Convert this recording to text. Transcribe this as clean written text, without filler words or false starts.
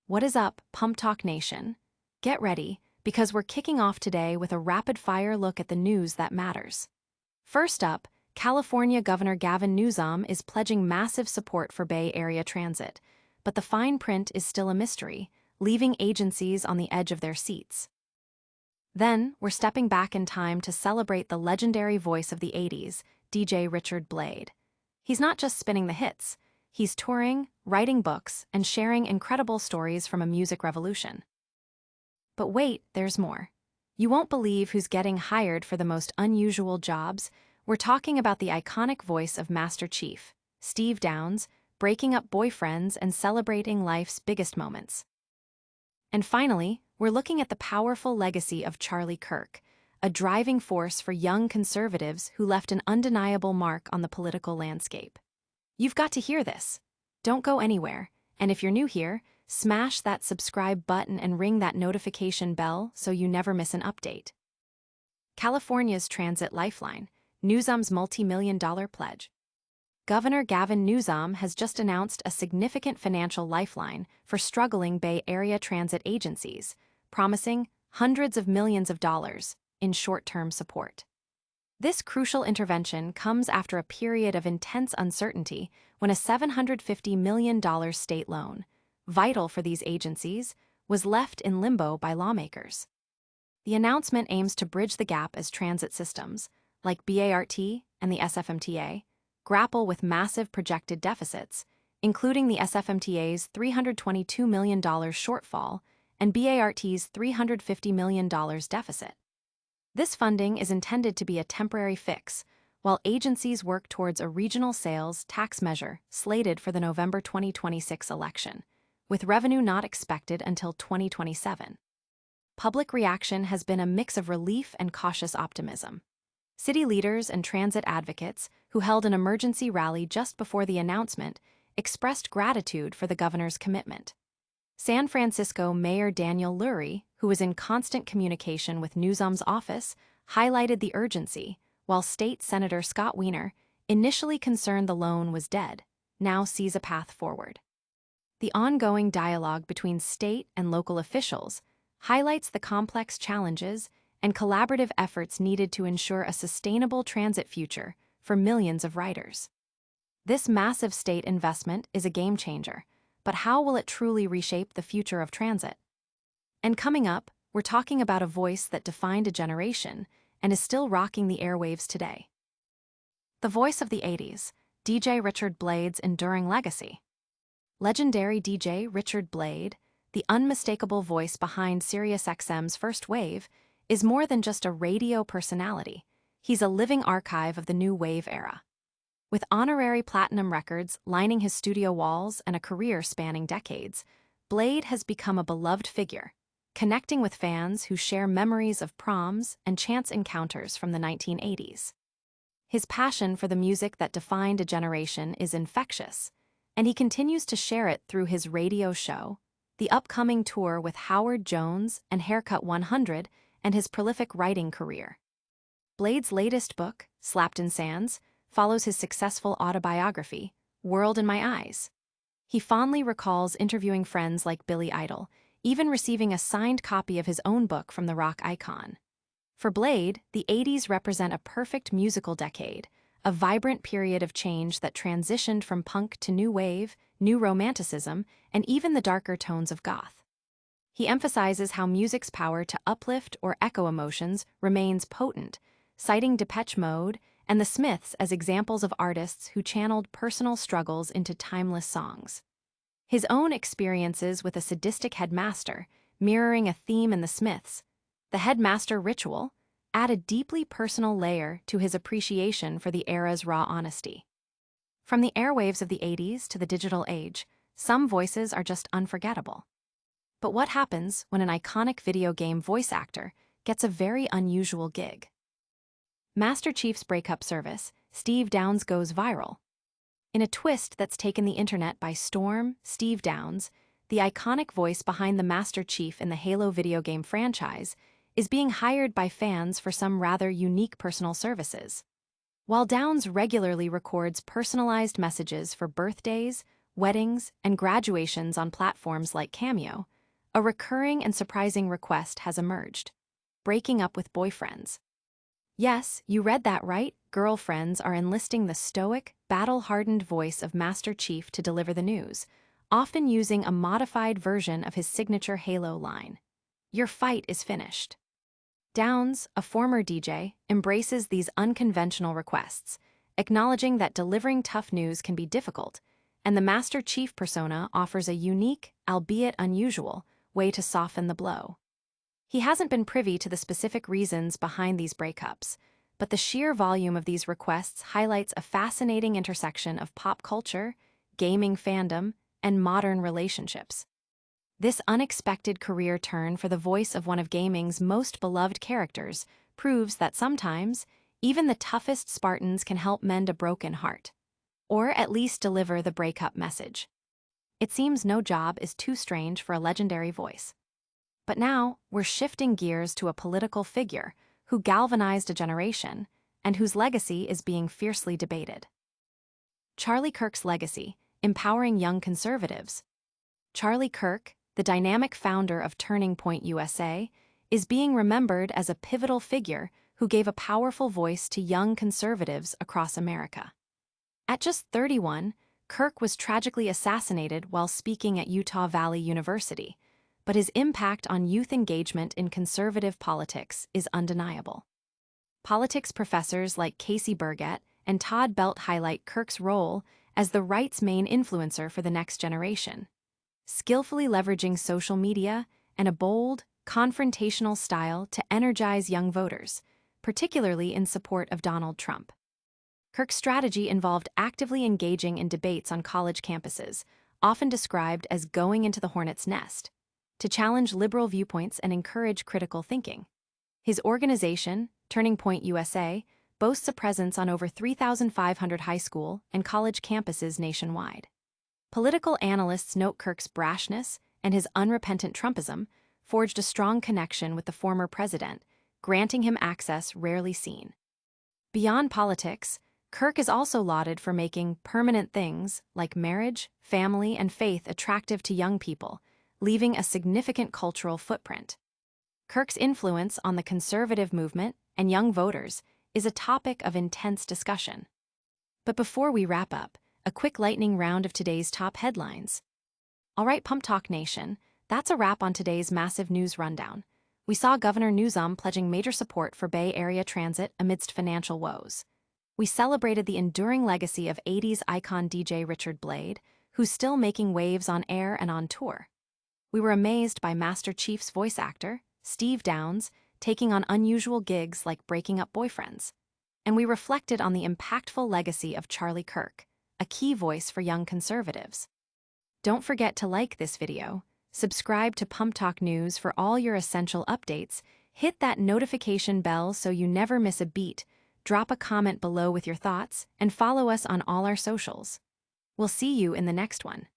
What is up, PumpTalk Nation? Get ready, because we're kicking off today with a rapid-fire look at the news that matters. First up, California Governor Gavin Newsom is pledging massive support for Bay Area transit, but the fine print is still a mystery, leaving agencies on the edge of their seats. Then, we're stepping back in time to celebrate the legendary voice of the 80s, DJ Richard Blade. He's not just spinning the hits, he's touring, writing books, and sharing incredible stories from a music revolution. But wait, there's more. You won't believe who's getting hired for the most unusual jobs. We're talking about the iconic voice of Master Chief, Steve Downes, breaking up boyfriends and celebrating life's biggest moments. And finally, we're looking at the powerful legacy of Charlie Kirk, a driving force for young conservatives who left an undeniable mark on the political landscape. You've got to hear this. Don't go anywhere, and if you're new here, smash that subscribe button and ring that notification bell so you never miss an update. California's transit lifeline, Newsom's multi-million-dollar pledge. Governor Gavin Newsom has just announced a significant financial lifeline for struggling Bay Area transit agencies, promising hundreds of millions of dollars in short-term support. This crucial intervention comes after a period of intense uncertainty when a $750 million state loan, vital for these agencies, was left in limbo by lawmakers. The announcement aims to bridge the gap as transit systems, like BART and the SFMTA, grapple with massive projected deficits, including the SFMTA's $322 million shortfall and BART's $350 million deficit. This funding is intended to be a temporary fix, while agencies work towards a regional sales tax measure slated for the November 2026 election, with revenue not expected until 2027. Public reaction has been a mix of relief and cautious optimism. City leaders and transit advocates, who held an emergency rally just before the announcement, expressed gratitude for the governor's commitment. San Francisco Mayor Daniel Lurie, who was in constant communication with Newsom's office, highlighted the urgency, while State Senator Scott Wiener, initially concerned the loan was dead, now sees a path forward. The ongoing dialogue between state and local officials highlights the complex challenges and collaborative efforts needed to ensure a sustainable transit future for millions of riders. This massive state investment is a game changer, but how will it truly reshape the future of transit? And coming up, we're talking about a voice that defined a generation and is still rocking the airwaves today. The voice of the 80s, DJ Richard Blade's enduring legacy. Legendary DJ Richard Blade, the unmistakable voice behind SiriusXM's first wave, is more than just a radio personality. He's a living archive of the new wave era. With honorary platinum records lining his studio walls and a career spanning decades, Blade has become a beloved figure, connecting with fans who share memories of proms and chance encounters from the 1980s. His passion for the music that defined a generation is infectious, and he continues to share it through his radio show, the upcoming tour with Howard Jones and Haircut 100, and his prolific writing career. Blade's latest book, Slapped in Sands, follows his successful autobiography, World in My Eyes. He fondly recalls interviewing friends like Billy Idol, even receiving a signed copy of his own book from the rock icon. For Blade, the 80s represent a perfect musical decade, a vibrant period of change that transitioned from punk to new wave, new romanticism, and even the darker tones of goth. He emphasizes how music's power to uplift or echo emotions remains potent, citing Depeche Mode and the Smiths as examples of artists who channeled personal struggles into timeless songs. His own experiences with a sadistic headmaster, mirroring a theme in the Smiths, the headmaster ritual, add a deeply personal layer to his appreciation for the era's raw honesty. From the airwaves of the 80s to the digital age, some voices are just unforgettable. But what happens when an iconic video game voice actor gets a very unusual gig? Master Chief's breakup service, Steve Downes, goes viral. In a twist that's taken the internet by storm, Steve Downes, the iconic voice behind the Master Chief in the Halo video game franchise, is being hired by fans for some rather unique personal services. While Downes regularly records personalized messages for birthdays, weddings, and graduations on platforms like Cameo, a recurring and surprising request has emerged: breaking up with boyfriends. Yes, you read that right. Girlfriends are enlisting the stoic, battle-hardened voice of Master Chief to deliver the news, often using a modified version of his signature Halo line. "Your fight is finished." Downs, a former DJ, embraces these unconventional requests, acknowledging that delivering tough news can be difficult, and the Master Chief persona offers a unique, albeit unusual, way to soften the blow. He hasn't been privy to the specific reasons behind these breakups, but the sheer volume of these requests highlights a fascinating intersection of pop culture, gaming fandom, and modern relationships. This unexpected career turn for the voice of one of gaming's most beloved characters proves that sometimes, even the toughest Spartans can help mend a broken heart, or at least deliver the breakup message. It seems no job is too strange for a legendary voice. But now, we're shifting gears to a political figure who galvanized a generation and whose legacy is being fiercely debated. Charlie Kirk's legacy, empowering young conservatives. Charlie Kirk, the dynamic founder of Turning Point USA, is being remembered as a pivotal figure who gave a powerful voice to young conservatives across America. At just 31, Kirk was tragically assassinated while speaking at Utah Valley University, but his impact on youth engagement in conservative politics is undeniable. Politics professors like Casey Burgett and Todd Belt highlight Kirk's role as the right's main influencer for the next generation, skillfully leveraging social media and a bold, confrontational style to energize young voters, particularly in support of Donald Trump. Kirk's strategy involved actively engaging in debates on college campuses, often described as going into the hornet's nest, to challenge liberal viewpoints and encourage critical thinking. His organization, Turning Point USA, boasts a presence on over 3,500 high school and college campuses nationwide. Political analysts note Kirk's brashness and his unrepentant Trumpism forged a strong connection with the former president, granting him access rarely seen. Beyond politics, Kirk is also lauded for making permanent things like marriage, family, and faith attractive to young people, leaving a significant cultural footprint. Kirk's influence on the conservative movement and young voters is a topic of intense discussion. But before we wrap up, a quick lightning round of today's top headlines. All right, PumpTalk Nation, that's a wrap on today's massive news rundown. We saw Governor Newsom pledging major support for Bay Area transit amidst financial woes. We celebrated the enduring legacy of 80s icon DJ Richard Blade, who's still making waves on air and on tour. We were amazed by Master Chief's voice actor, Steve Downs, taking on unusual gigs like breaking up boyfriends. And we reflected on the impactful legacy of Charlie Kirk, a key voice for young conservatives. Don't forget to like this video, subscribe to PumpTalk News for all your essential updates, hit that notification bell so you never miss a beat, drop a comment below with your thoughts, and follow us on all our socials. We'll see you in the next one.